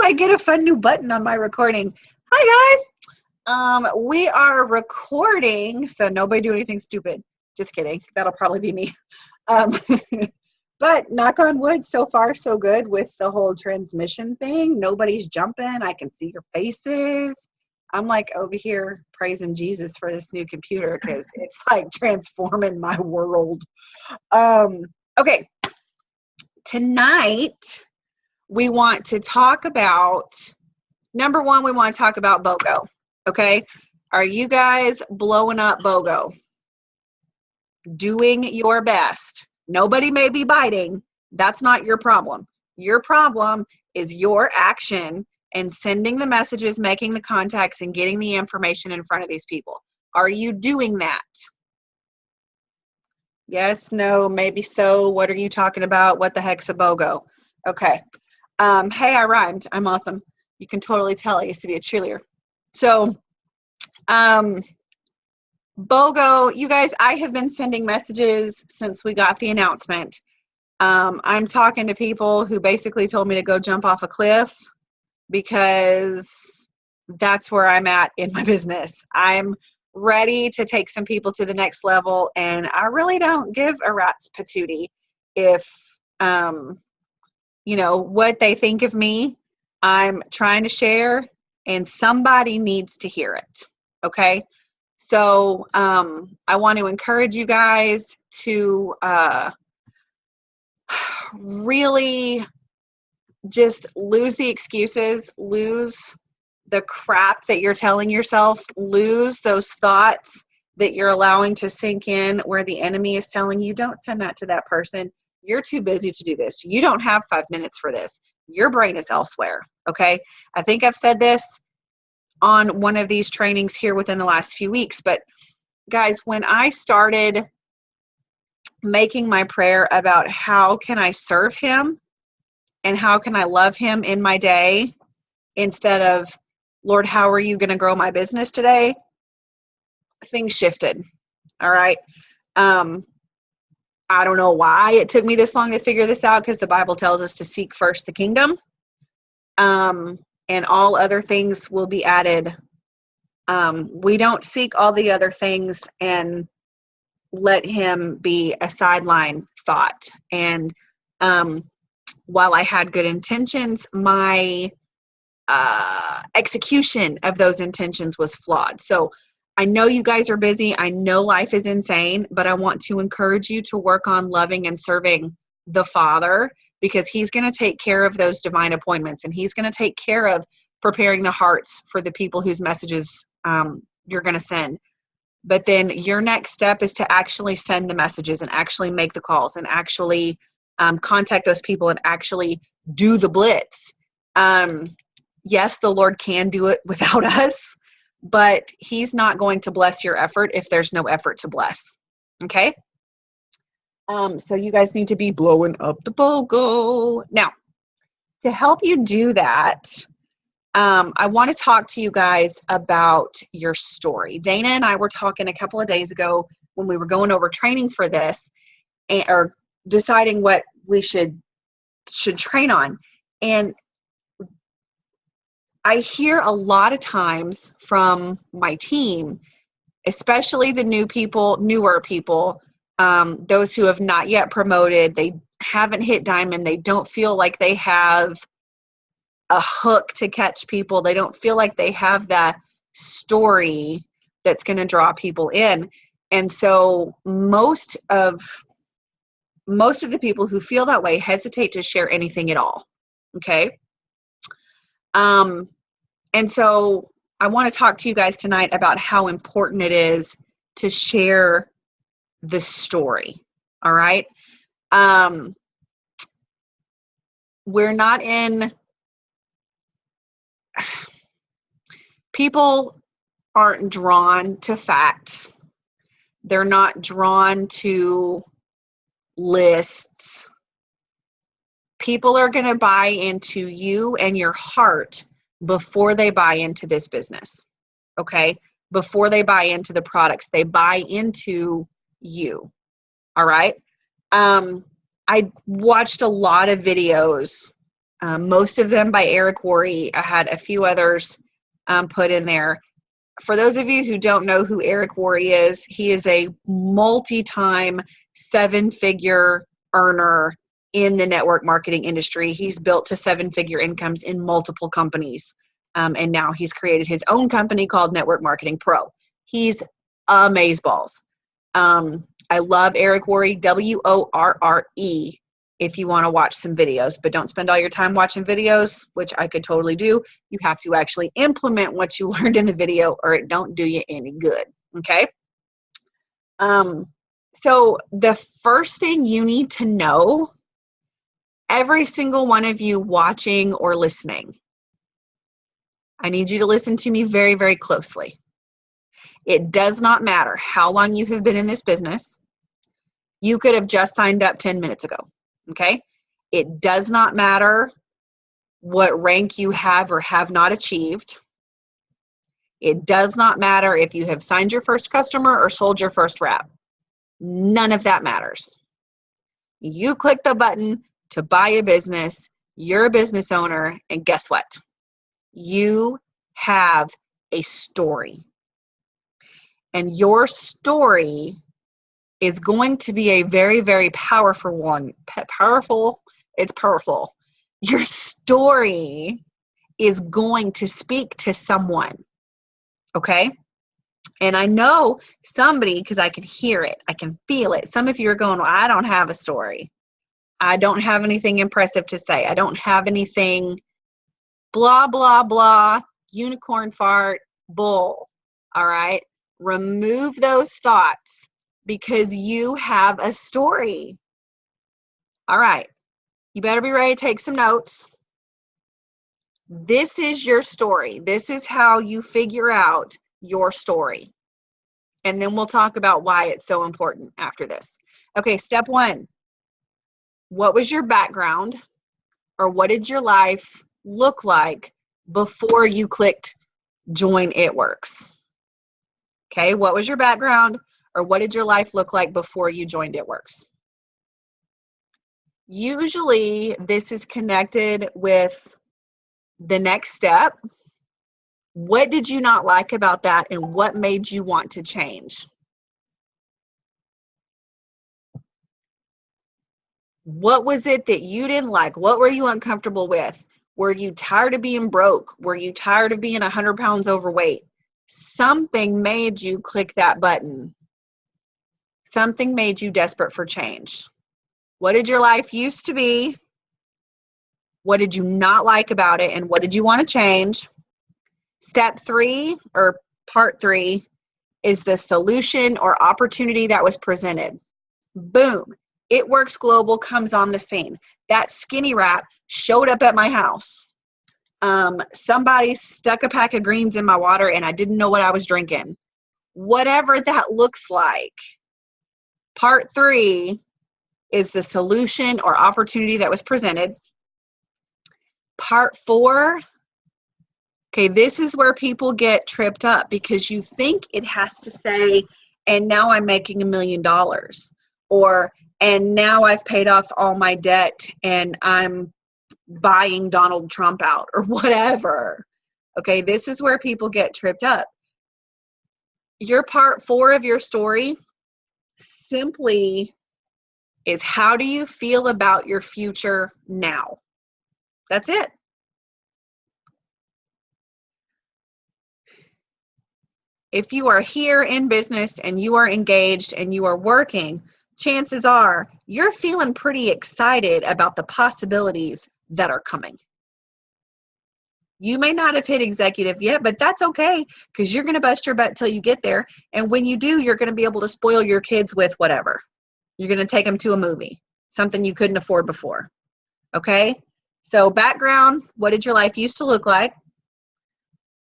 I get a fun new button on my recording. Hi, guys. We are recording, so nobody do anything stupid. Just kidding. That'll probably be me. Um, but knock on wood, so far so good with the whole transmission thing. Nobody's jumping. I can see your faces. I'm like over here praising Jesus for this new computer because it's like transforming my world. Okay. Tonight, we want to talk about, number one, we want to talk about BOGO. Okay. Are you guys blowing up BOGO? Doing your best. Nobody may be biting. That's not your problem. Your problem is your action and sending the messages, making the contacts, and getting the information in front of these people. Are you doing that? Yes, no, maybe so. What are you talking about? What the heck's a BOGO? Okay. Hey, I rhymed. I'm awesome. You can totally tell I used to be a cheerleader. So, BOGO, you guys, I have been sending messages since we got the announcement. I'm talking to people who basically told me to go jump off a cliff because that's where I'm at in my business. I'm ready to take some people to the next level, and I really don't give a rat's patootie if, what they think of me. I'm trying to share, and somebody needs to hear it. Okay. So I want to encourage you guys to really just lose the excuses, lose the crap that you're telling yourself, lose those thoughts that you're allowing to sink in where the enemy is telling you, don't send that to that person. You're too busy to do this. You don't have 5 minutes for this. Your brain is elsewhere. Okay. I think I've said this on one of these trainings here within the last few weeks, but guys, when I started making my prayer about how can I serve him and how can I love him in my day, instead of, Lord, how are you going to grow my business today? Things shifted. All right. I don't know why it took me this long to figure this out, because the Bible tells us to seek first the kingdom, and all other things will be added. We don't seek all the other things and let him be a sideline thought. And while I had good intentions, my execution of those intentions was flawed. So I know you guys are busy. I know life is insane, but I want to encourage you to work on loving and serving the Father, because he's going to take care of those divine appointments, and he's going to take care of preparing the hearts for the people whose messages you're going to send. But then your next step is to actually send the messages and actually make the calls and actually contact those people and actually do the blitz. Yes, the Lord can do it without us, but he's not going to bless your effort if there's no effort to bless. Okay? So you guys need to be blowing up the BOGO. Now, to help you do that, I want to talk to you guys about your story. Dana and I were talking a couple of days ago when we were going over training for this, or deciding what we should train on. And I hear a lot of times from my team, especially the newer people, those who have not yet promoted, they haven't hit diamond, they don't feel like they have a hook to catch people. They don't feel like they have that story that's going to draw people in. And so most of the people who feel that way hesitate to share anything at all. Okay. And so I want to talk to you guys tonight about how important it is to share the story. All right. We're not in, people aren't drawn to facts. They're not drawn to lists. People are going to buy into you and your heart before they buy into this business. Okay? Before they buy into the products, they buy into you. All right? I watched a lot of videos most of them by Eric Worre. I had a few others put in there. For those of you who don't know who Eric Worre is, he is a multi-time 7-figure earner in the network marketing industry. He's built to 7-figure incomes in multiple companies. And now he's created his own company called Network Marketing Pro. He's amazeballs. I love Eric Worre, Worre, if you want to watch some videos, but don't spend all your time watching videos, which I could totally do. You have to actually implement what you learned in the video or it don't do you any good, okay? So the first thing you need to know, every single one of you watching or listening, I need you to listen to me very, very closely. It does not matter how long you have been in this business. You could have just signed up 10 minutes ago. Okay? It does not matter what rank you have or have not achieved. It does not matter if you have signed your first customer or sold your first rep. None of that matters. You click the button to buy a business, you're a business owner, and guess what? You have a story. And your story is going to be a very, very powerful one. It's powerful. Your story is going to speak to someone, okay? And I know somebody, because I can hear it, I can feel it. Some of you are going, well, I don't have a story. I don't have anything impressive to say. I don't have anything blah, blah, blah, unicorn fart, bull, all right? Remove those thoughts. Because you have a story. All right. You better be ready to take some notes. This is your story. This is how you figure out your story. And then we'll talk about why it's so important after this. Okay, step 1. What was your background, or what did your life look like before you clicked Join It Works? Okay, what was your background? Or what did your life look like before you joined It Works? Usually this is connected with the next step. What did you not like about that, and what made you want to change? What was it that you didn't like? What were you uncomfortable with? Were you tired of being broke? Were you tired of being 100 pounds overweight? Something made you click that button. Something made you desperate for change. What did your life used to be? What did you not like about it? And what did you want to change? Step 3, or part 3, is the solution or opportunity that was presented. Boom. It Works Global comes on the scene. That skinny wrap showed up at my house. Somebody stuck a pack of greens in my water and I didn't know what I was drinking. Whatever that looks like. Part 3 is the solution or opportunity that was presented. Part 4, okay, this is where people get tripped up because you think it has to say, and now I'm making $1 million, or, and now I've paid off all my debt and I'm buying Donald Trump out, or whatever. Okay, this is where people get tripped up. Your part 4 of your story simply is, how do you feel about your future now? That's it. If you are here in business and you are engaged and you are working, chances are you're feeling pretty excited about the possibilities that are coming. You may not have hit executive yet, but that's okay, because you're going to bust your butt till you get there. And when you do, you're going to be able to spoil your kids with whatever. You're going to take them to a movie, something you couldn't afford before. Okay? So background, what did your life used to look like?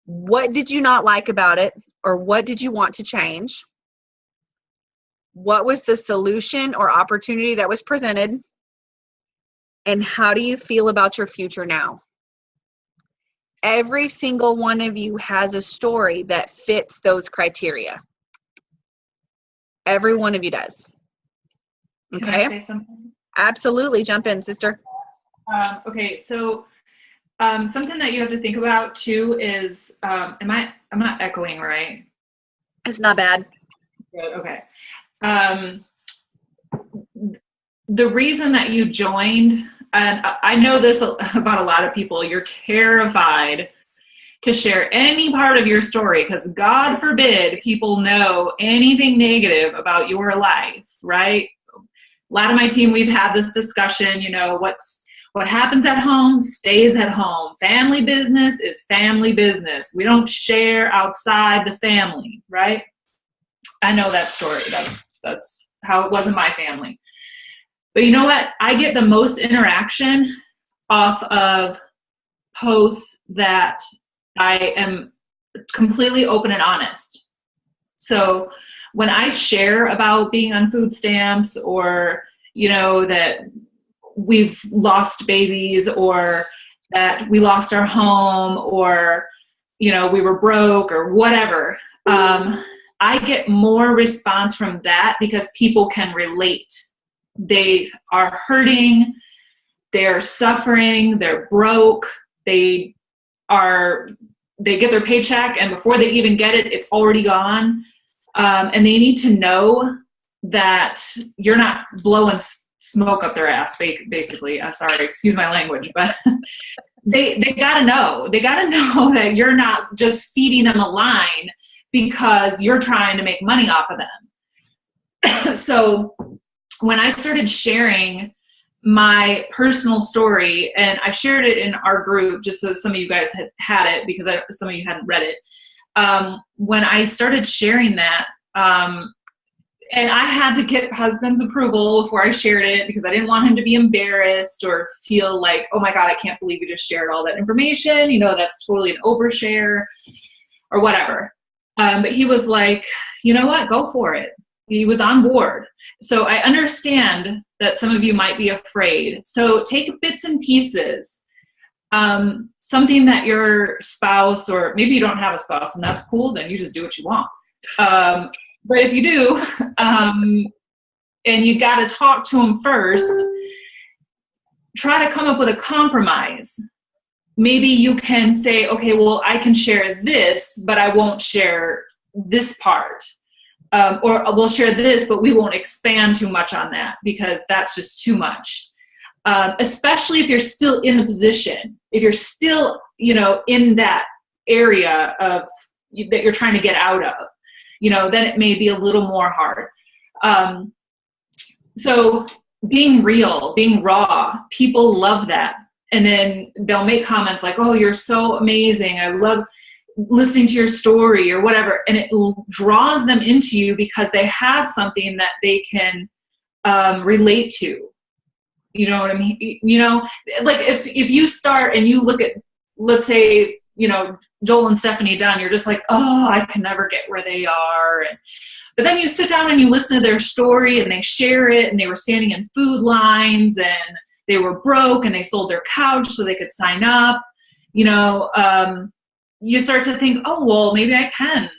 What did you not like about it? Or what did you want to change? What was the solution or opportunity that was presented? And how do you feel about your future now? Every single one of you has a story that fits those criteria. Every one of you does. Okay? Can I say something? Absolutely. Jump in, sister. Okay, so something that you have to think about too is, I'm not echoing, right? It's not bad. Good, okay. Um, the reason that you joined, and I know this about a lot of people, you're terrified to share any part of your story because God forbid people know anything negative about your life, right? A lot of my team, we've had this discussion, what happens at home stays at home. Family business is family business. We don't share outside the family, right? I know that story. That's how it was in my family. But you know what? I get the most interaction off of posts that I am completely open and honest. So when I share about being on food stamps, or, that we've lost babies, or that we lost our home, or, we were broke or whatever, I get more response from that because people can relate. They are hurting, they're suffering, they're broke, they get their paycheck, and before they even get it, it's already gone. And they need to know that you're not blowing smoke up their ass, basically. Sorry, excuse my language, but they gotta know. They gotta know that you're not just feeding them a line because you're trying to make money off of them. So when I started sharing my personal story, and I shared it in our group just so some of you guys had it because some of you hadn't read it. When I started sharing that, and I had to get husband's approval before I shared it because I didn't want him to be embarrassed or feel like, oh my God, I can't believe you just shared all that information. That's totally an overshare or whatever. But he was like, you know what, go for it. He was on board. So I understand that some of you might be afraid. So take bits and pieces. Something that your spouse, or maybe you don't have a spouse and that's cool, then you just do what you want. But if you do, and you got to talk to them first, try to come up with a compromise. Maybe you can say, okay, well, I can share this, but I won't share this part. Or we'll share this, but we won't expand too much on that because that's just too much. Especially if you're still in the position, if you're still, in that area of that you're trying to get out of, then it may be a little more hard. So being real, being raw, people love that. And then they'll make comments like, oh, you're so amazing. I love listening to your story or whatever. And it draws them into you because they have something that they can relate to. You know what I mean? Like if you start and you look at, let's say, Joel and Stephanie Dunn, you're just like, oh, I can never get where they are. But then you sit down and you listen to their story and they share it, and they were standing in food lines and they were broke and they sold their couch so they could sign up. You start to think, oh, well, maybe I can,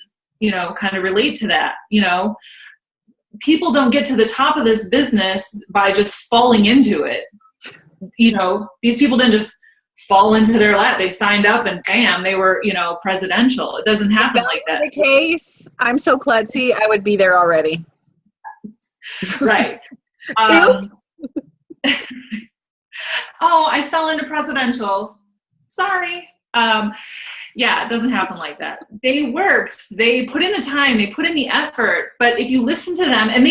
kind of relate to that. People don't get to the top of this business by just falling into it. These people didn't just fall into their lap. They signed up and bam, they were, presidential. It doesn't happen like that. The case, I'm so klutzy, I would be there already. Right. Oh, I fell into presidential. Sorry. Yeah, it doesn't happen like that. They worked, they put in the time, they put in the effort, but if you listen to them, and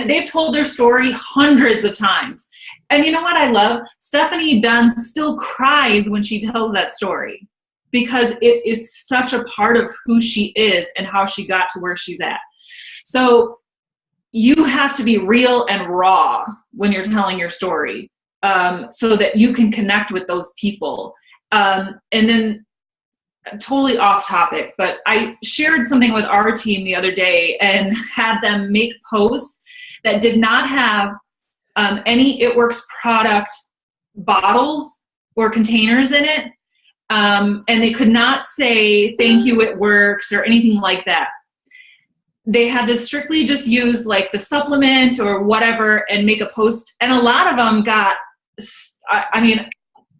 they've told their story hundreds of times. And you know what I love? Stephanie Dunn still cries when she tells that story because it is such a part of who she is and how she got to where she's at. So you have to be real and raw when you're telling your story, so that you can connect with those people. And then totally off topic, but I shared something with our team the other day and had them make posts that did not have any It Works product bottles or containers in it. And they could not say, thank you, It Works, or anything like that. They had to strictly just use like the supplement or whatever and make a post. And a lot of them got I mean,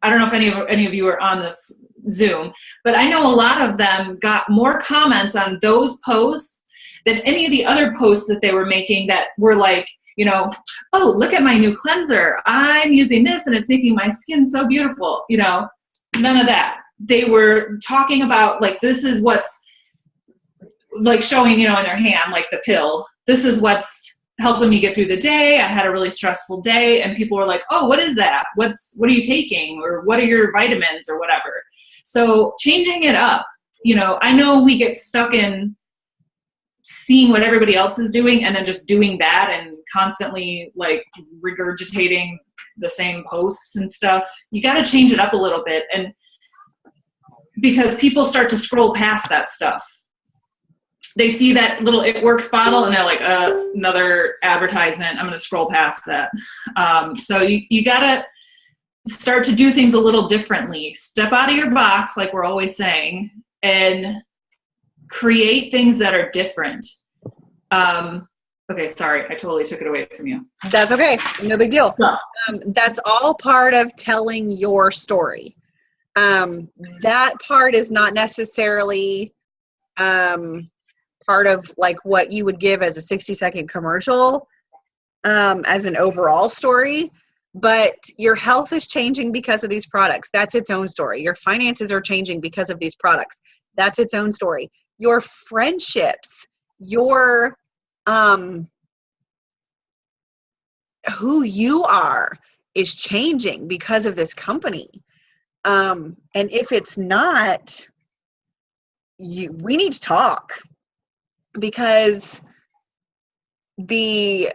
I don't know if any of you are on this Zoom, but I know a lot of them got more comments on those posts than any of the other posts that they were making that were like, you know, oh, look at my new cleanser. I'm using this and it's making my skin so beautiful. You know, none of that. They were talking about like, this is what's like showing, you know, in their hand, like the pill. This is what's helping me get through the day. I had a really stressful day, and people were like, oh, what is that? What are you taking? Or what are your vitamins or whatever? So changing it up, you know, I know we get stuck in seeing what everybody else is doing and then just doing that and constantly like regurgitating the same posts and stuff. You got to change it up a little bit. And because people start to scroll past that stuff. They see that little It Works bottle and they're like, another advertisement. I'm going to scroll past that. So you got to start to do things a little differently. Step out of your box, like we're always saying, and create things that are different. Okay, sorry. I totally took it away from you. That's okay. No big deal. No. That's all part of telling your story. That part is not necessarily part of like what you would give as a 60-second commercial as an overall story, but your health is changing because of these products. That's its own story. Your finances are changing because of these products. That's its own story. Your friendships, your who you are is changing because of this company. And if it's not, we need to talk. Because the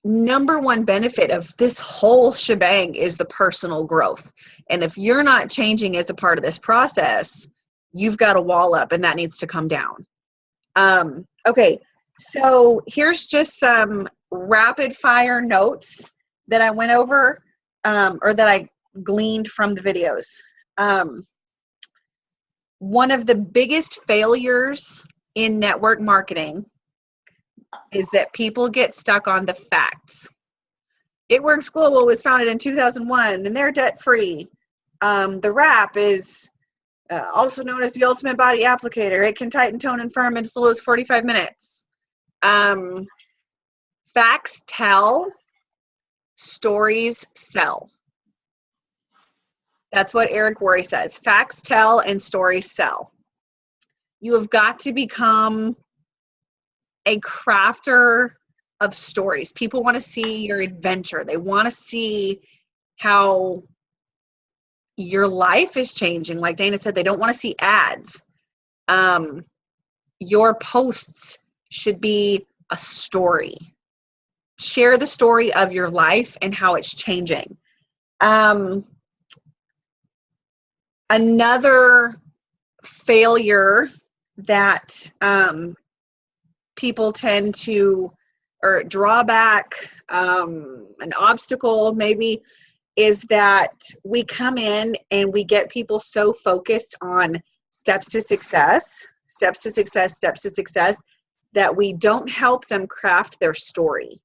number one benefit of this whole shebang is the personal growth. And if you're not changing as a part of this process, you've got a wall up and that needs to come down. Okay, so here's just some rapid fire notes that I went over or that I gleaned from the videos. One of the biggest failures in network marketing is that people get stuck on the facts. It Works Global was founded in 2001 and they're debt free. The wrap is also known as the ultimate body applicator. It can tighten, tone, and firm in as little as 45 minutes. Facts tell, stories sell. That's what Eric Worre says. Facts tell and stories sell. You have got to become a crafter of stories. People want to see your adventure. They want to see how your life is changing. Like Dana said, they don't want to see ads. Your posts should be a story. Share the story of your life and how it's changing. Another failure that people tend to, or drawback, an obstacle maybe, is that we come in and we get people so focused on steps to success, that we don't help them craft their story.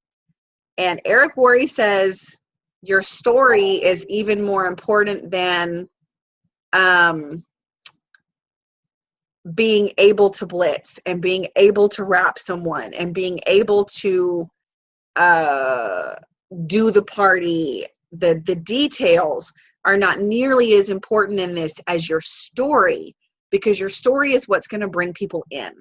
And Eric Worre says your story is even more important than being able to blitz and being able to wrap someone and being able to do the party. The details are not nearly as important in this as your story, because your story is what's going to bring people in.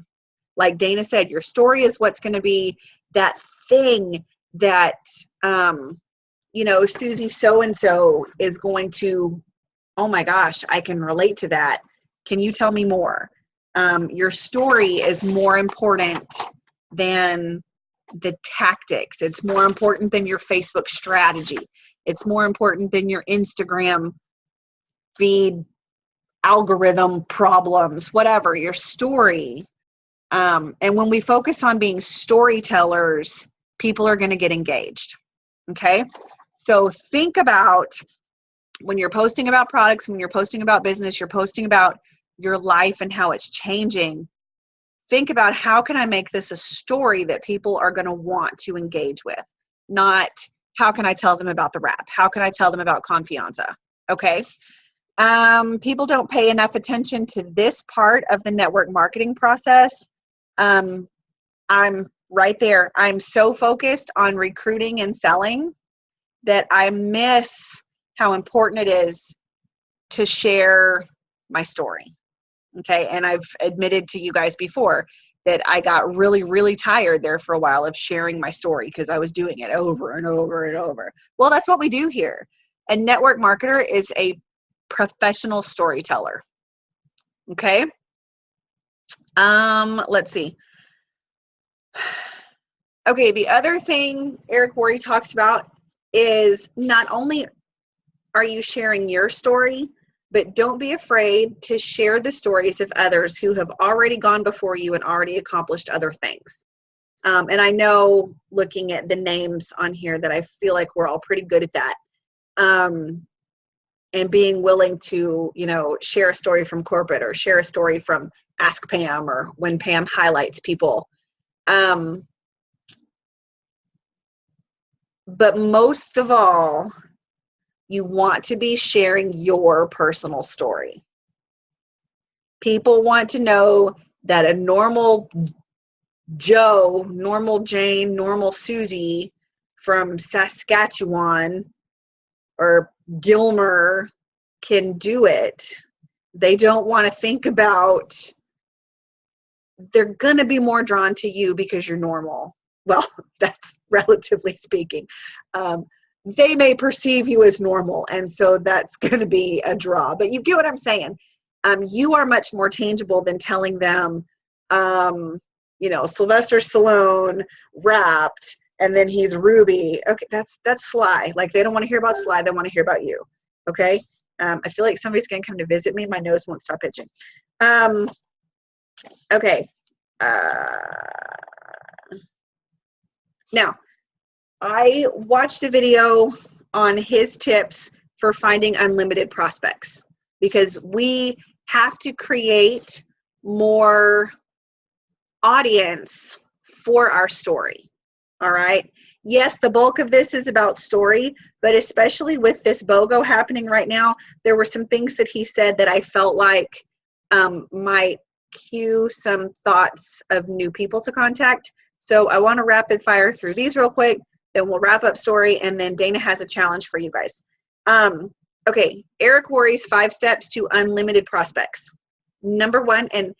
Like Dana said, your story is what's going to be that thing that, Susie so-and-so is going to, oh my gosh, I can relate to that. Can you tell me more? Your story is more important than the tactics. It's more important than your Facebook strategy. It's more important than your Instagram feed algorithm problems, whatever, your story. And when we focus on being storytellers, people are going to get engaged. Okay. So think about when you're posting about products, when you're posting about business, you're posting about your life and how it's changing. Think about, how can I make this a story that people are going to want to engage with? Not, How can I tell them about the wrap? How can I tell them about Confianza? Okay. People don't pay enough attention to this part of the network marketing process. I'm right there. I'm so focused on recruiting and selling that I miss how important it is to share my story. Okay. And I've admitted to you guys before that I got really, really tired there for a while of sharing my story because I was doing it over and over and over. Well, that's what we do here. A network marketer is a professional storyteller. Okay. Let's see. Okay. The other thing Eric Worre talks about is not only are you sharing your story, but don't be afraid to share the stories of others who have already gone before you and already accomplished other things. And I know looking at the names on here that I feel like we're all pretty good at that. And being willing to, share a story from corporate or share a story from Ask Pam or when Pam highlights people. But most of all, you want to be sharing your personal story. People want to know that a normal Joe, normal Jane, normal Susie from Saskatchewan or Gilmer can do it. They don't want to think about, they're going to be more drawn to you because you're normal. Well, that's relatively speaking. They may perceive you as normal, and so that's going to be a draw. But you get what I'm saying. You are much more tangible than telling them, Sylvester Stallone rapped, and then he's Ruby. Okay, that's Sly. Like, they don't want to hear about Sly. They want to hear about you. Okay? I feel like somebody's going to come to visit me. My nose won't stop itching. Okay. Now, I watched a video on his tips for finding unlimited prospects because we have to create more audience for our story. All right. Yes, the bulk of this is about story, but especially with this BOGO happening right now, there were some things that he said that I felt like might cue some thoughts of new people to contact. So I want to rapid fire through these real quick. Then we'll wrap up story, and then Dana has a challenge for you guys. Okay, Eric Worre's 5 steps to unlimited prospects. Number 1, and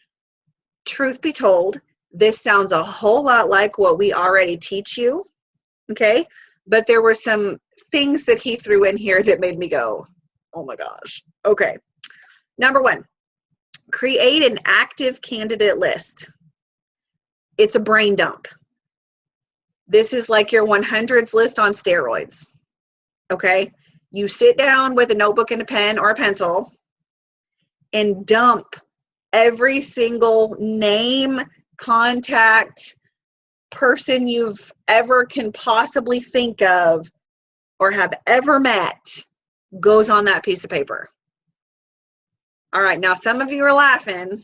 truth be told, this sounds a whole lot like what we already teach you, okay? But there were some things that he threw in here that made me go, oh my gosh. Okay, number 1, create an active candidate list. It's a brain dump. This is like your 100s list on steroids, okay? You sit down with a notebook and a pen or a pencil and dump every single name, contact, person you've ever can possibly think of or have ever met goes on that piece of paper. All right, now some of you are laughing.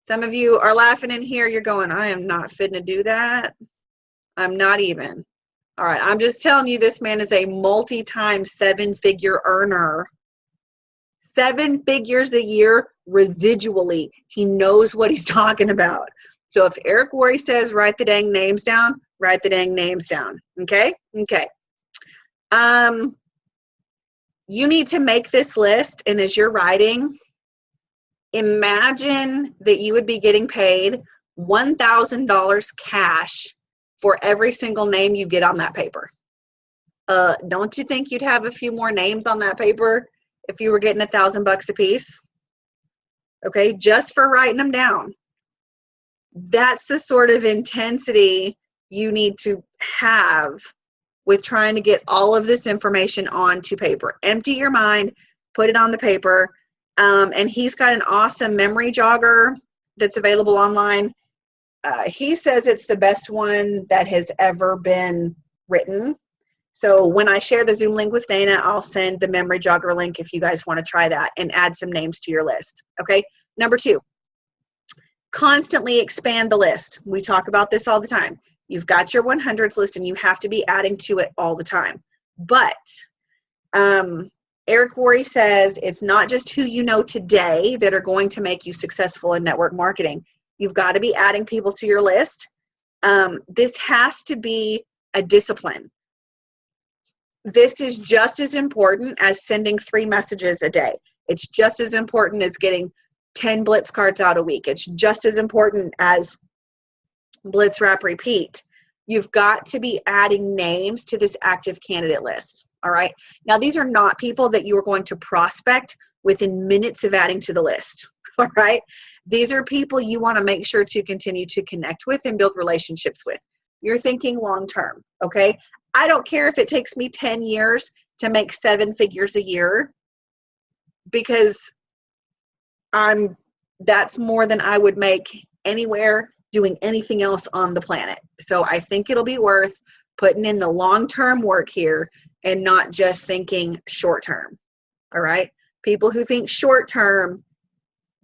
Some of you are laughing in here. You're going, I am not fitting to do that. I'm not even. All right, I'm just telling you, this man is a multi-time 7-figure earner. 7 figures a year residually. He knows what he's talking about. So if Eric Worre says write the dang names down, write the dang names down. Okay? Okay. You need to make this list, and as you're writing, imagine that you would be getting paid $1,000 cash for every single name you get on that paper. Don't you think you'd have a few more names on that paper if you were getting $1,000 a piece? Okay, just for writing them down. That's the sort of intensity you need to have with trying to get all of this information onto paper. Empty your mind, put it on the paper. And he's got an awesome memory jogger that's available online. He says it's the best one that has ever been written. So when I share the Zoom link with Dana, I'll send the memory jogger link if you guys want to try that and add some names to your list. Okay. Number 2, constantly expand the list. We talk about this all the time. You've got your 100s list and you have to be adding to it all the time. But Eric Worre says it's not just who you know today that are going to make you successful in network marketing. You've got to be adding people to your list. This has to be a discipline. This is just as important as sending 3 messages a day. It's just as important as getting 10 blitz cards out a week. It's just as important as blitz, wrap, repeat. You've got to be adding names to this active candidate list. All right. Now, these are not people that you are going to prospect within minutes of adding to the list. All right. These are people you want to make sure to continue to connect with and build relationships with. You're thinking long-term. Okay. I don't care if it takes me 10 years to make 7 figures a year, because that's more than I would make anywhere doing anything else on the planet. So I think it'll be worth putting in the long-term work here and not just thinking short-term. All right. People who think short-term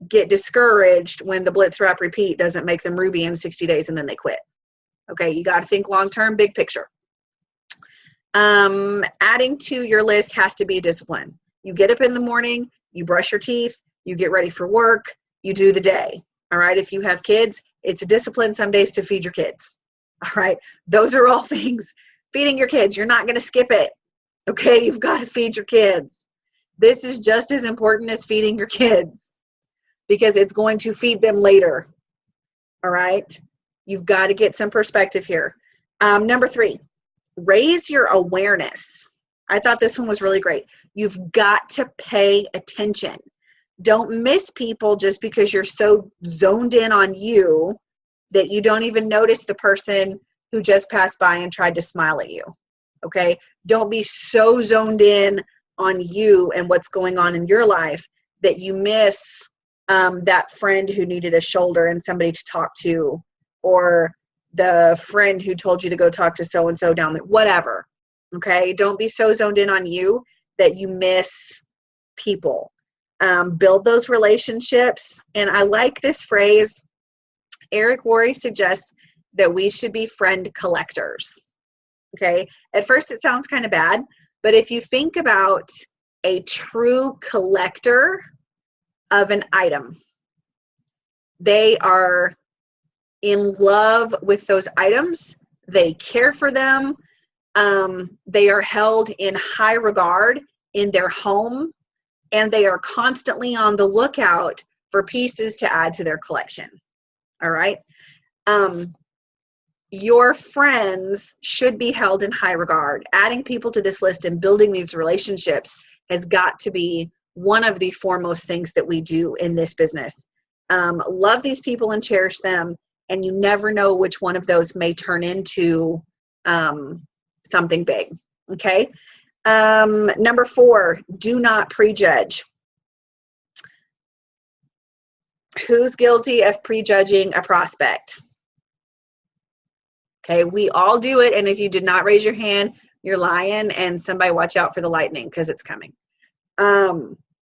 get discouraged when the blitz, wrap, repeat doesn't make them Ruby in 60 days and then they quit. Okay. You got to think long-term, big picture. Adding to your list has to be a discipline. You get up in the morning, you brush your teeth, you get ready for work, you do the day. All right. If you have kids, it's a discipline some days to feed your kids. All right. Those are all things. Feeding your kids, you're not going to skip it. Okay. You've got to feed your kids. This is just as important as feeding your kids, because it's going to feed them later. All right. You've got to get some perspective here. Number 3, raise your awareness. I thought this one was really great. You've got to pay attention. Don't miss people just because you're so zoned in on you that you don't even notice the person who just passed by and tried to smile at you. Okay? Don't be so zoned in on you and what's going on in your life that you miss that friend who needed a shoulder and somebody to talk to, or the friend who told you to go talk to so-and-so down there, whatever. Okay? Don't be so zoned in on you that you miss people. Build those relationships. And I like this phrase. Eric Worre suggests that we should be friend collectors. Okay. At first it sounds kind of bad, but if you think about a true collector of an item, they are in love with those items. They care for them. They are held in high regard in their home, and they are constantly on the lookout for pieces to add to their collection. All right. Your friends should be held in high regard. Adding people to this list and building these relationships has got to be one of the foremost things that we do in this business. Love these people and cherish them, and you never know which one of those may turn into something big. Okay. Number 4, do not prejudge. Who's guilty of prejudging a prospect? Okay, we all do it. And if you did not raise your hand, you're lying, and somebody watch out for the lightning because it's coming.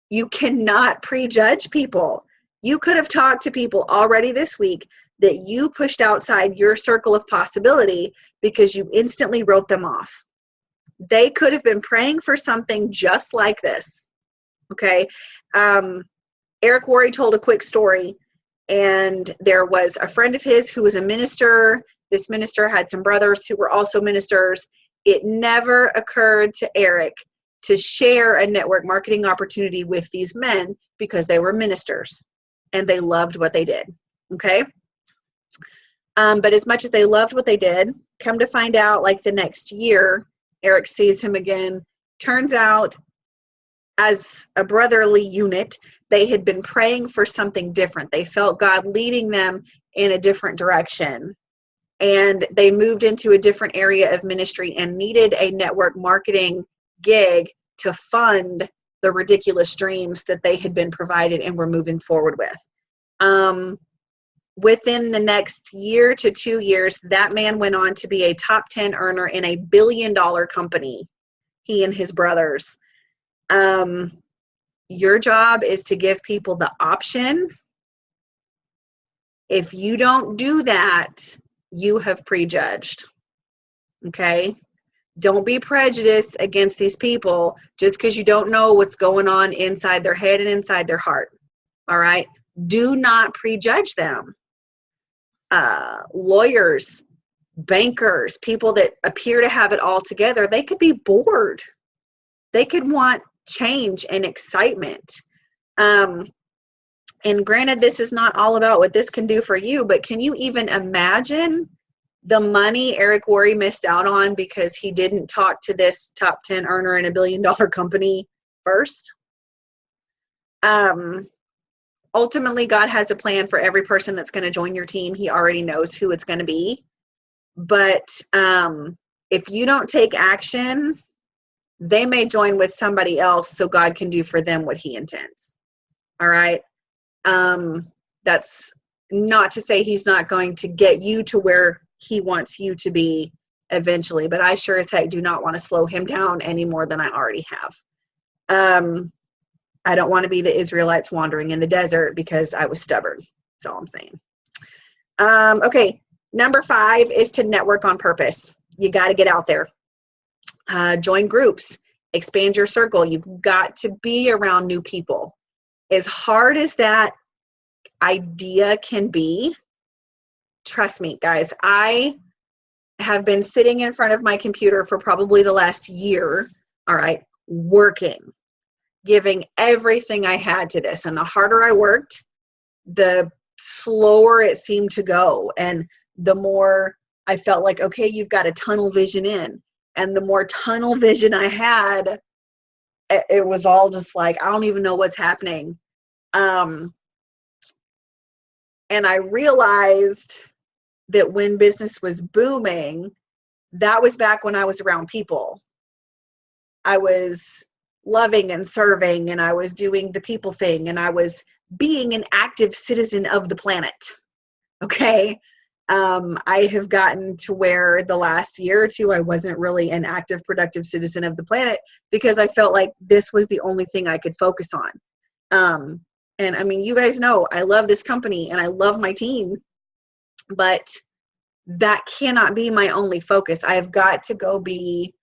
You cannot prejudge people. You could have talked to people already this week that you pushed outside your circle of possibility because you instantly wrote them off. They could have been praying for something just like this. Okay. Eric Worre told a quick story, and there was a friend of his who was a minister. This minister had some brothers who were also ministers. It never occurred to Eric to share a network marketing opportunity with these men because they were ministers and they loved what they did. Okay. But as much as they loved what they did, come to find out, like the next year, Eric sees him again. Turns out, as a brotherly unit, they had been praying for something different. They felt God leading them in a different direction. And they moved into a different area of ministry and needed a network marketing gig to fund the ridiculous dreams that they had been provided and were moving forward with. Within the next year to 2 years, that man went on to be a top 10 earner in a $1 billion company, he and his brothers. Your job is to give people the option. If you don't do that, you have prejudged. Okay? Don't be prejudiced against these people just because you don't know what's going on inside their head and inside their heart. All right? Do not prejudge them. Lawyers, bankers, people that appear to have it all together, they could be bored. They could want change and excitement. And granted, this is not all about what this can do for you, but can you even imagine the money Eric Worre missed out on because he didn't talk to this top 10 earner in $1 billion company first? Ultimately, God has a plan for every person that's going to join your team. He already knows who it's going to be. But if you don't take action, they may join with somebody else so God can do for them what he intends. All right? That's not to say he's not going to get you to where he wants you to be eventually, but I sure as heck do not want to slow him down any more than I already have. I don't want to be the Israelites wandering in the desert because I was stubborn. That's all I'm saying. Okay, number 5 is to network on purpose. You got to get out there. Join groups. Expand your circle. You've got to be around new people. As hard as that idea can be, trust me, guys, I have been sitting in front of my computer for probably the last year, all right, working, giving everything I had to this. And the harder I worked, the slower it seemed to go. And the more I felt like, okay, you've got a tunnel vision in. And the more tunnel vision I had, it was all just like, I don't even know what's happening. And I realized that when business was booming, that was back when I was around people. I was loving and serving, and I was doing the people thing, and I was being an active citizen of the planet. Okay. I have gotten to where the last year or two, I wasn't really an active, productive citizen of the planet because I felt like this was the only thing I could focus on. And I mean, you guys know, I love this company and I love my team, but that cannot be my only focus. I have got to go be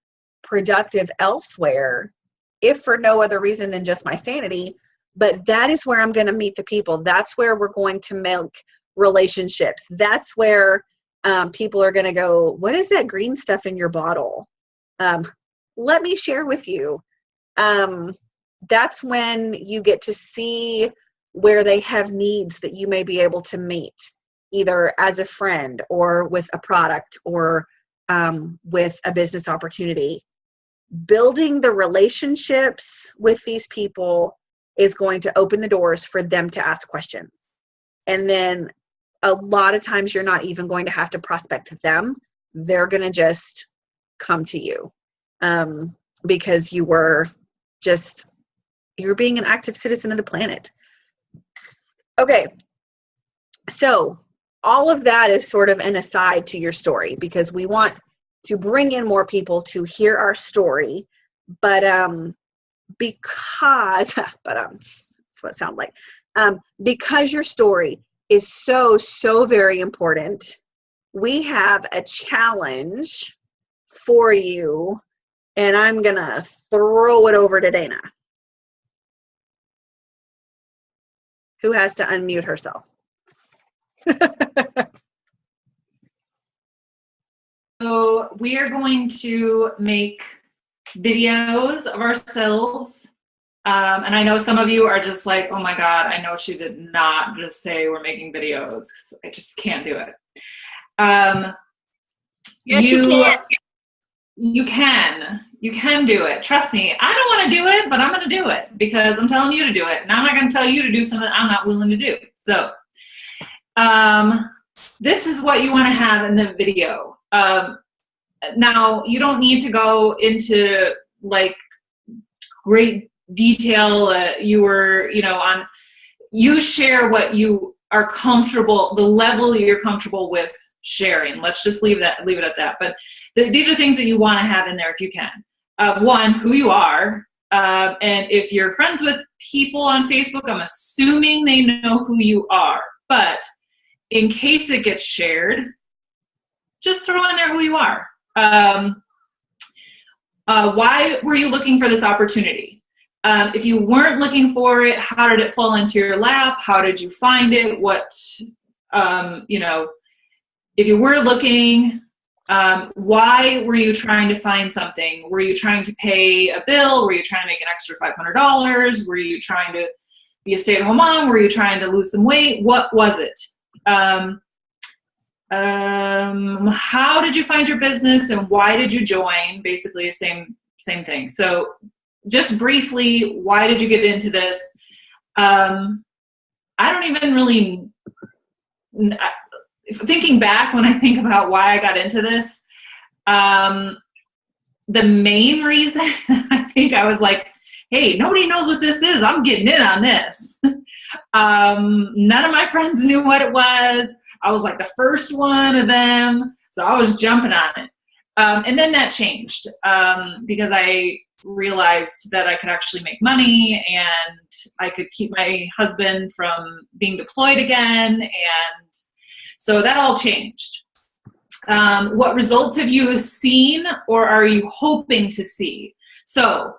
productive elsewhere, if for no other reason than just my sanity. But that is where I'm going to meet the people. That's where we're going to make relationships. That's where people are going to go, what is that green stuff in your bottle? Let me share with you. That's when you get to see where they have needs that you may be able to meet, either as a friend or with a product or with a business opportunity. Building the relationships with these people is going to open the doors for them to ask questions. And then a lot of times you're not even going to have to prospect them. They're going to just come to you because you're being an active citizen of the planet. Okay. So all of that is sort of an aside to your story because we want to bring in more people to hear our story. But that's what it sounds like. Because your story is so, so very important, we have a challenge for you, and I'm going to throw it over to Dana, who has to unmute herself. So we are going to make videos of ourselves. And I know some of you are just like, oh my God, I know she did not just say we're making videos. I just can't do it. Yes, you can. You can do it. Trust me. I don't want to do it, but I'm going to do it because I'm telling you to do it. And I'm not going to tell you to do something I'm not willing to do. So this is what you want to have in the video. Now, you don't need to go into like great detail. You share what you are comfortable, the level you're comfortable with sharing. Let's just leave it at that. But these are things that you want to have in there if you can. One, who you are. And if you're friends with people on Facebook, I'm assuming they know who you are. But in case it gets shared, just throw in there who you are. Why were you looking for this opportunity? If you weren't looking for it, how did it fall into your lap? How did you find it? What, if you were looking, why were you trying to find something? Were you trying to pay a bill? Were you trying to make an extra $500? Were you trying to be a stay-at-home mom? Were you trying to lose some weight? What was it? How did you find your business and why did you join? Basically the same thing. So just briefly, why did you get into this? I don't even really, thinking back when I think about why I got into this, the main reason I think I was like, hey, nobody knows what this is. I'm getting in on this. None of my friends knew what it was. I was like the first one of them. So I was jumping on it. And then that changed because I realized that I could actually make money and I could keep my husband from being deployed again. And so that all changed. What results have you seen or are you hoping to see? So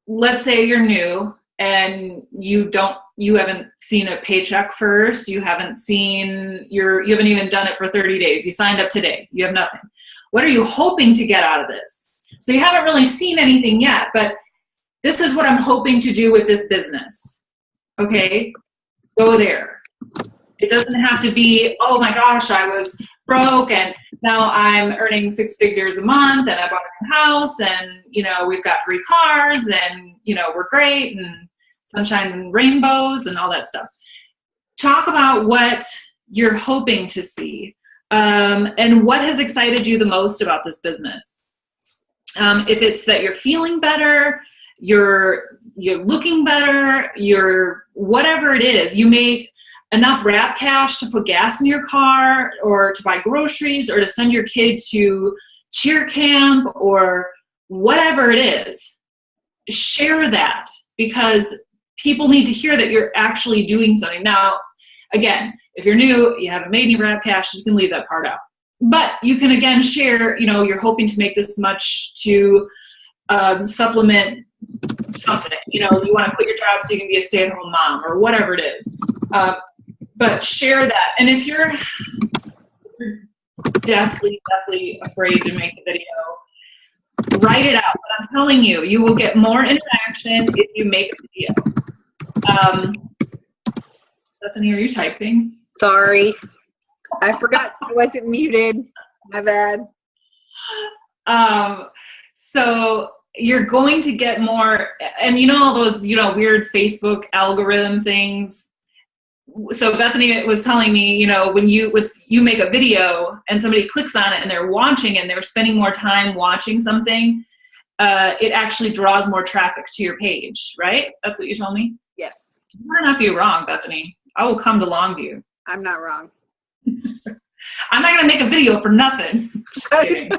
let's say you're new and you haven't seen a paycheck first. You haven't even done it for 30 days. You signed up today. You have nothing. What are you hoping to get out of this? So you haven't really seen anything yet, but this is what I'm hoping to do with this business. Okay, go there. It doesn't have to be, oh my gosh, I was broke and now I'm earning 6 figures a month and I bought a new house and, we've got 3 cars and, we're great and sunshine and rainbows and all that stuff. Talk about what you're hoping to see and what has excited you the most about this business. If it's that you're feeling better, you're looking better, whatever it is, you make enough wrap cash to put gas in your car or to buy groceries or to send your kid to cheer camp or whatever it is, share that because people need to hear that you're actually doing something. Now, again, if you're new, you haven't made any wrap cash, you can leave that part out. But you can, again, share, you're hoping to make this much to supplement something. You want to quit your job so you can be a stay-at-home mom or whatever it is. But share that. And if you're deathly afraid to make a video, write it out. But I'm telling you, you will get more interaction if you make a video. Bethany, are you typing? Sorry. I forgot I wasn't muted. My bad. So you're going to get more, and all those, weird Facebook algorithm things. So Bethany was telling me, when you make a video and somebody clicks on it and they're watching and they're spending more time watching something, it actually draws more traffic to your page, right? That's what you told me? Yes. You might not be wrong, Bethany. I will come to Longview. I'm not wrong. I'm not going to make a video for nothing. Just kidding.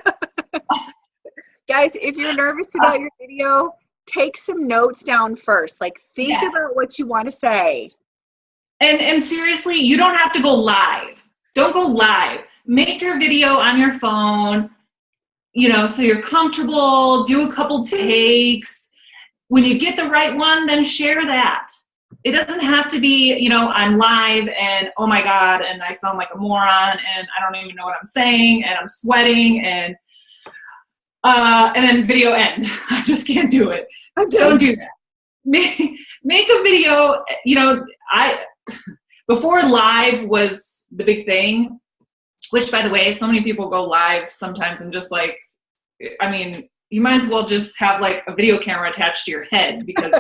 Guys, if you're nervous about your video, take some notes down first. Think about what you want to say. And seriously, you don't have to go live. Don't go live. Make your video on your phone, so you're comfortable. Do a couple takes. When you get the right one, then share that. It doesn't have to be, I'm live and oh my God, and I sound like a moron and I don't even know what I'm saying and I'm sweating and then video end. I just can't do it. Don't do that. Make a video, before live was the big thing, which by the way, so many people go live sometimes and just you might as well just have a video camera attached to your head because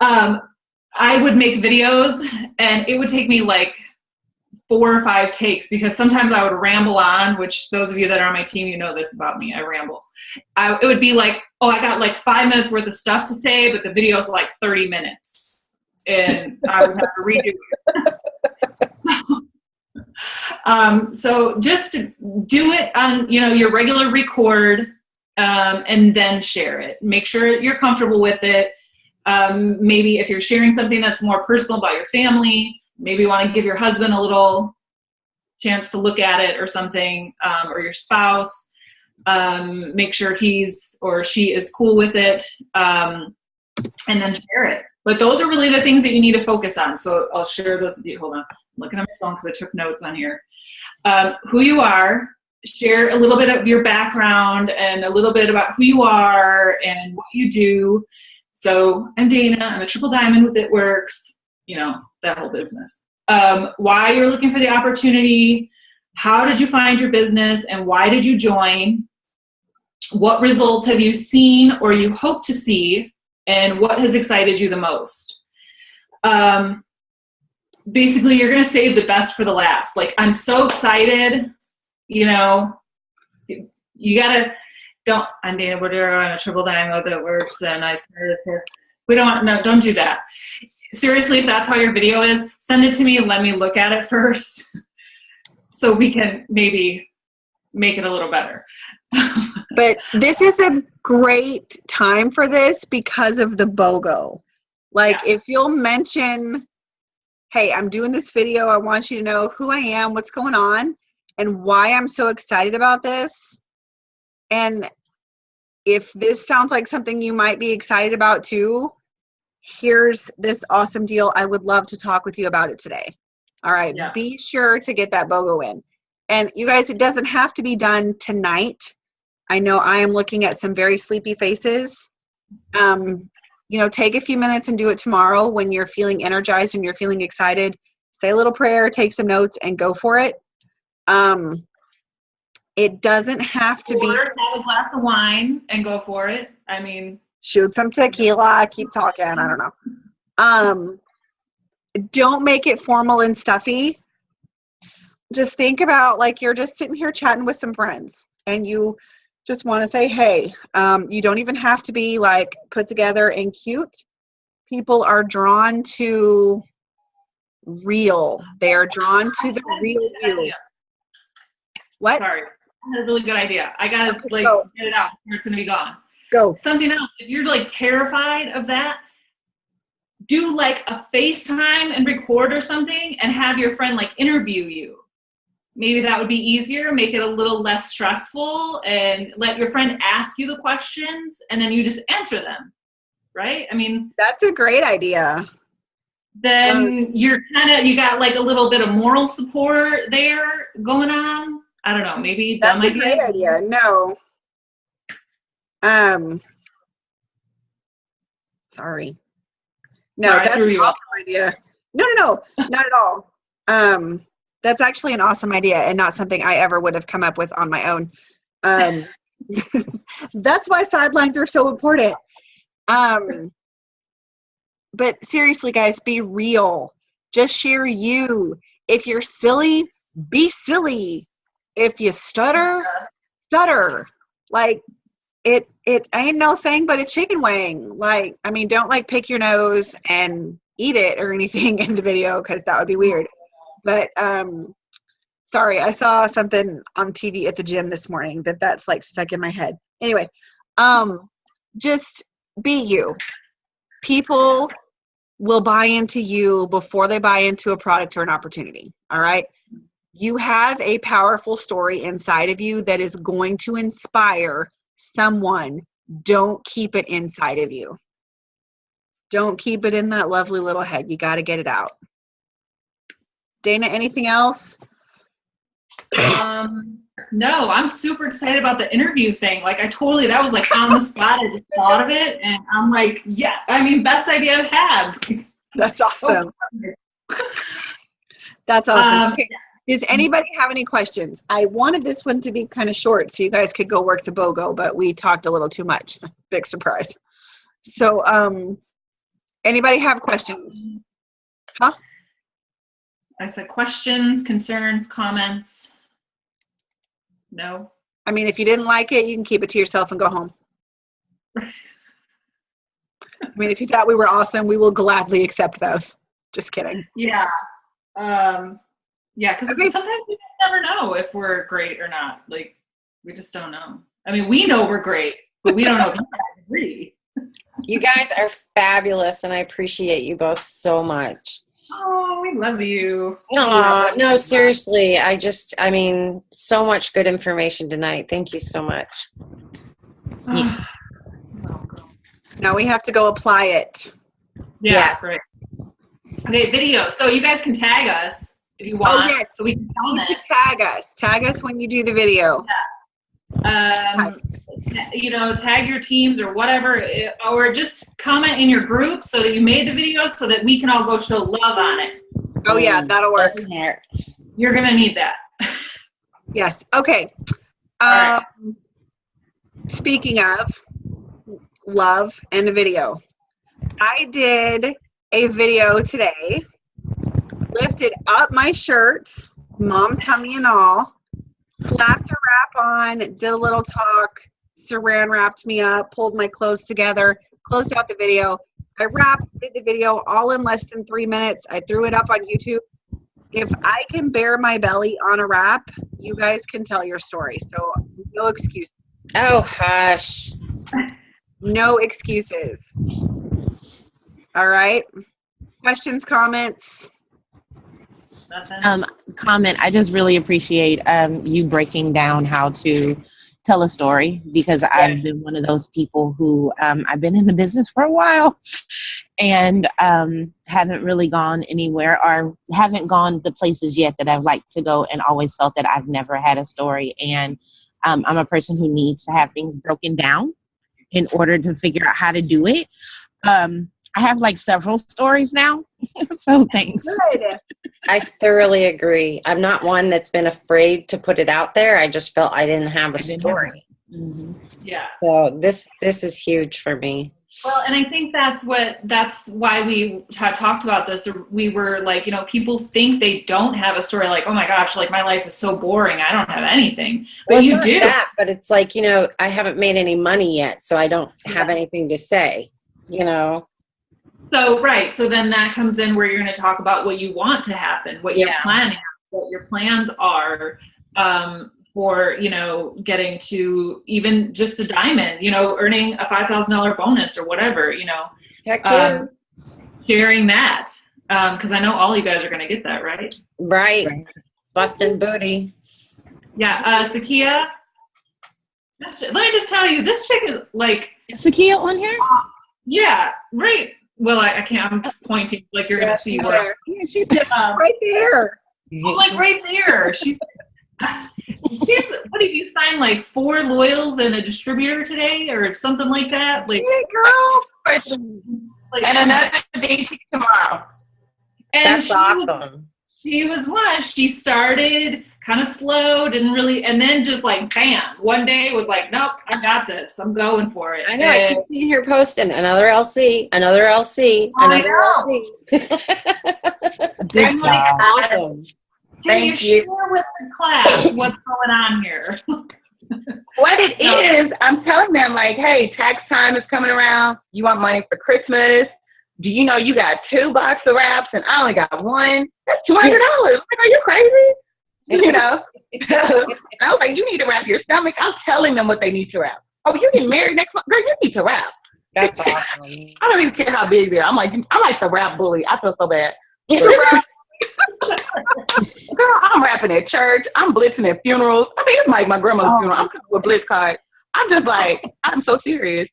I would make videos and it would take me 4 or 5 takes because sometimes I would ramble on, which those of you that are on my team, this about me, I ramble. It would be I got 5 minutes worth of stuff to say, but the video's 30 minutes and I would have to redo it. So just do it on, your regular record and then share it. Make sure you're comfortable with it. Maybe if you're sharing something that's more personal about your family, maybe you want to give your husband a little chance to look at it or something, or your spouse, make sure he's or she is cool with it, and then share it. But those are really the things that you need to focus on. So I'll share those with you. Hold on. I'm looking at my phone because I took notes on here. Who you are, share a little bit of your background and a little bit about who you are and what you do. So I'm Dana. I'm a triple diamond with It Works, that whole business. Why you're looking for the opportunity, how did you find your business, and why did you join? What results have you seen or you hope to see, and what has excited you the most? Basically, you're going to save the best for the last. Like, I'm so excited, you gotta, I'm Dana Woodero, I'm a triple diamond with It Works, and I started here. Don't do that. Seriously, if that's how your video is, send it to me and let me look at it first so we can maybe make it a little better. But this is a great time for this because of the BOGO. Like, if you'll mention, hey, I'm doing this video, I want you to know who I am, what's going on, and why I'm so excited about this. And if this sounds like something you might be excited about too, here's this awesome deal. I would love to talk with you about it today. All right. Yeah. Be sure to get that BOGO in. And you guys, it doesn't have to be done tonight. I know I am looking at some very sleepy faces. Take a few minutes and do it tomorrow when you're feeling energized and you're feeling excited. Say a little prayer, take some notes, and go for it. It doesn't have to be. Have a glass of wine and go for it. I mean, shoot some tequila. Keep talking. I don't know. Don't make it formal and stuffy. Just think about like you're just sitting here chatting with some friends, and you just want to say, hey, you don't even have to be like put together and cute. People are drawn to real. They are drawn to the real you. What? Sorry. I had a really good idea. I got to get it out or it's going to be gone. Go. Something else. If you're like terrified of that, do like a FaceTime and record or something and have your friend like interview you. Maybe that would be easier, make it a little less stressful, and let your friend ask you the questions and then you just answer them. Right? I mean, that's a great idea. Then you got like a little bit of moral support there going on. I don't know, maybe that's a great idea. No. Sorry. No, that's an awesome idea. No, not at all. That's actually an awesome idea and not something I ever would have come up with on my own. That's why sidelines are so important. But seriously, guys, be real. Just share you. If you're silly, be silly. If you stutter, stutter. Like, it ain't no thing but a chicken wing. Like, I mean, don't like pick your nose and eat it or anything in the video because that would be weird. But sorry, I saw something on TV at the gym this morning that's like stuck in my head. Anyway, just be you. People will buy into you before they buy into a product or an opportunity. All right. You have a powerful story inside of you that is going to inspire someone. Don't keep it inside of you. Don't keep it in that lovely little head. You got to get it out. Dana, anything else? No, I'm super excited about the interview thing. Like that was like on the spot. I just thought of it and I'm like, yeah, I mean, best idea I've had. That's awesome. That's awesome. Okay. Does anybody have any questions? I wanted this one to be kind of short so you guys could go work the BOGO, but we talked a little too much. Big surprise. So, anybody have questions? Huh? I said questions, concerns, comments. No. I mean, if you didn't like it, you can keep it to yourself and go home. I mean, if you thought we were awesome, we will gladly accept those. Just kidding. Yeah. Yeah, because sometimes we just never know if we're great or not. Like, we just don't know. I mean, we know we're great, but we don't know if you guys agree. You guys are fabulous, and I appreciate you both so much. Oh, we love you. Aw, no, seriously. I mean, so much good information tonight. Thank you so much. Yeah. Now we have to go apply it. Yes. Right. Okay, video. So you guys can tag us if you want, yes. so we can You comment. need to tag us. Tag us when you do the video. You know, tag your teams or whatever, or just comment in your group so that you made the video so that we can all go show love on it. Oh yeah, that'll work. That's smart. You're gonna need that. Yes. Okay. right. Speaking of love and a video, I did a video today, lifted up my shirts, mom tummy and all, slapped a wrap on, did a little talk, saran wrapped me up, pulled my clothes together, closed out the video. I wrapped, did the video all in less than 3 minutes. I threw it up on YouTube. If I can bear my belly on a wrap, you guys can tell your story. So no excuses. Oh, hush. No excuses. All right. Questions, comments? Nothing. Comment. I just really appreciate you breaking down how to tell a story, because I've been one of those people who I've been in the business for a while and haven't really gone anywhere, or haven't gone the places yet that I've liked to go, and always felt that I've never had a story. And I'm a person who needs to have things broken down in order to figure out how to do it. I have like several stories now. So thanks. Good. I thoroughly agree. I'm not one that's been afraid to put it out there. I just felt I didn't have a story. Yeah. So this is huge for me. Well, and I think that's why we talked about this. We were like, you know, people think they don't have a story, like, oh my gosh, like my life is so boring, I don't have anything. But Well, you it's do. not that, but it's like, you know, I haven't made any money yet, so I don't have anything to say, you know. So, right. So then that comes in where you're going to talk about what you want to happen, what you're planning, what your plans are for, you know, getting to even just a diamond, you know, earning a $5,000 bonus or whatever, you know. Heck yeah. Sharing that. Because I know all you guys are going to get that, right? Right. Busting booty. Yeah. Sakia, let me just tell you, this chick is like. Is Sakia on here? Yeah, right. Well, I can't. I'm pointing like you're gonna see her. Yeah, she's right there. Oh, like right there. She's. What did you sign? Like 4 loyals and a distributor today, or something like that? Like, hey, girl. Like, and another DT tomorrow. And that's awesome. She was what? She started kind of slow, didn't really, and then just like bam, one day was like, nope, I got this. I'm going for it. I know. I keep seeing her posting another LC, another LC, another LC. Good job. Awesome. Can you share with the class what's going on here? What it is, I'm telling them like, hey, tax time is coming around. You want money for Christmas? Do you know you got 2 boxes of wraps and I only got 1? That's $200. Like, are you crazy? You know? I was like, you need to wrap your stomach. I'm telling them what they need to wrap. Oh, you get married next month? Girl, you need to wrap. That's awesome. I don't even care how big they are. I'm like the rap bully. I feel so bad. Girl, I'm rapping at church. I'm blitzing at funerals. I mean, it's like my grandma's funeral. I'm coming with blitz cards. I'm just like, I'm so serious.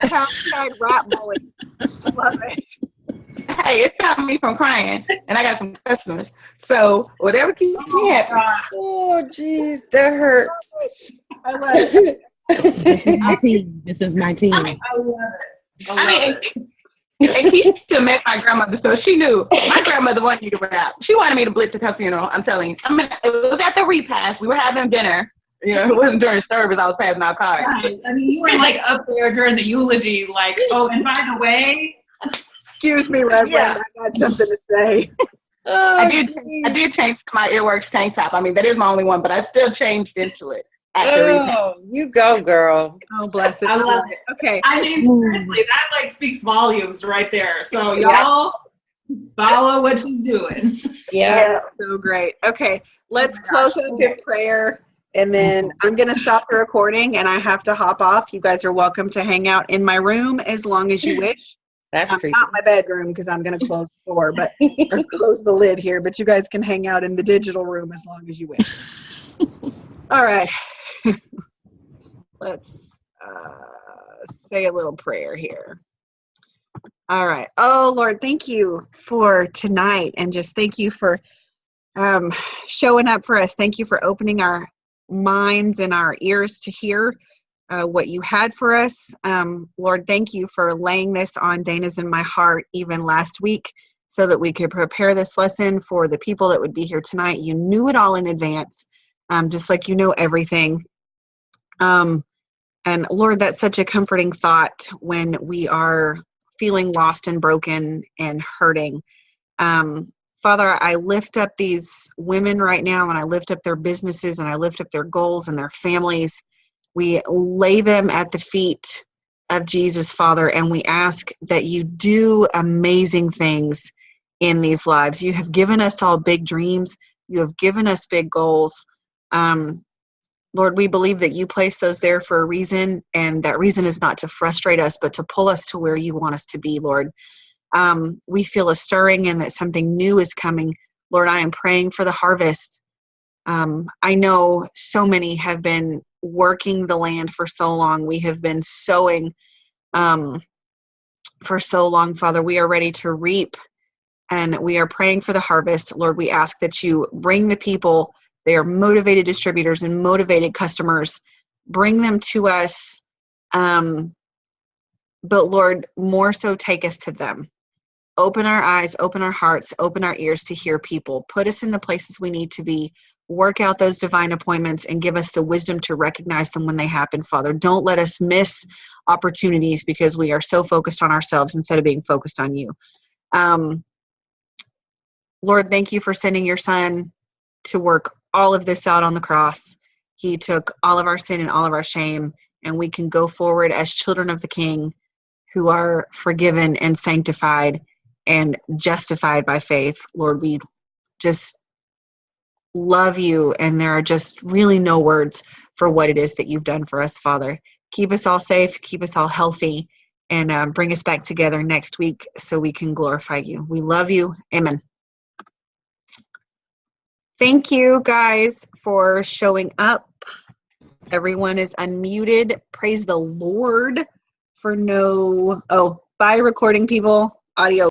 Hashtag rap bully. Love it. Hey, it's stopping me from crying, and I got some customers. So whatever keeps me happy. Oh, jeez, that hurts. I love it. This is my team. This is my team. I love it. I mean, and Keisha met my grandmother, so she knew. My grandmother wanted me to rap. She wanted me to blitz at her funeral. I'm telling you. I mean, it was at the repast. We were having dinner. You know, it wasn't during service. I was passing out cards. Right. I mean, you were like up there during the eulogy, like, oh, and by the way. Excuse me, Reverend. Yeah. I got something to say. Oh, I did change to my Earworks tank top. I mean, that is my only one, but I still changed into it. Oh, you go, girl. Oh, bless it. I love it. Okay. I mean, seriously, that like speaks volumes right there. So y'all follow what she's doing. Yeah. So great. Okay, let's close up in prayer, and then I'm going to stop the recording, and I have to hop off. You guys are welcome to hang out in my room as long as you wish. That's creepy. not my bedroom because I'm going to close the door, but or close the lid here. But you guys can hang out in the digital room as long as you wish. All right. Let's say a little prayer here. All right. Oh, Lord, thank you for tonight. And just thank you for showing up for us. Thank you for opening our minds and our ears to hear what you had for us. Lord, thank you for laying this on Dana's and my heart even last week so that we could prepare this lesson for the people that would be here tonight. You knew it all in advance, just like you know everything. And Lord, that's such a comforting thought when we are feeling lost and broken and hurting. Father, I lift up these women right now, and I lift up their businesses, and I lift up their goals and their families. We lay them at the feet of Jesus, Father, and we ask that you do amazing things in these lives. You have given us all big dreams. You have given us big goals. Lord, we believe that you placed those there for a reason, and that reason is not to frustrate us, but to pull us to where you want us to be, Lord. We feel a stirring and that something new is coming. Lord, I am praying for the harvest. I know so many have been working the land for so long. We have been sowing for so long, Father. We are ready to reap, and we are praying for the harvest. Lord, we ask that you bring the people. They are motivated distributors and motivated customers. Bring them to us. But Lord, more so take us to them. Open our eyes, open our hearts, open our ears to hear people. Put us in the places we need to be. Work out those divine appointments and give us the wisdom to recognize them when they happen, Father. Don't let us miss opportunities because we are so focused on ourselves instead of being focused on you. Lord, thank you for sending your son to work all of this out on the cross. He took all of our sin and all of our shame, and we can go forward as children of the King who are forgiven and sanctified and justified by faith. Lord, we just love you, and there are just really no words for what it is that you've done for us, Father. Keep us all safe, keep us all healthy, and bring us back together next week so we can glorify you. We love you. Amen. Thank you guys for showing up. Everyone is unmuted. Praise the Lord for bye recording people. Audio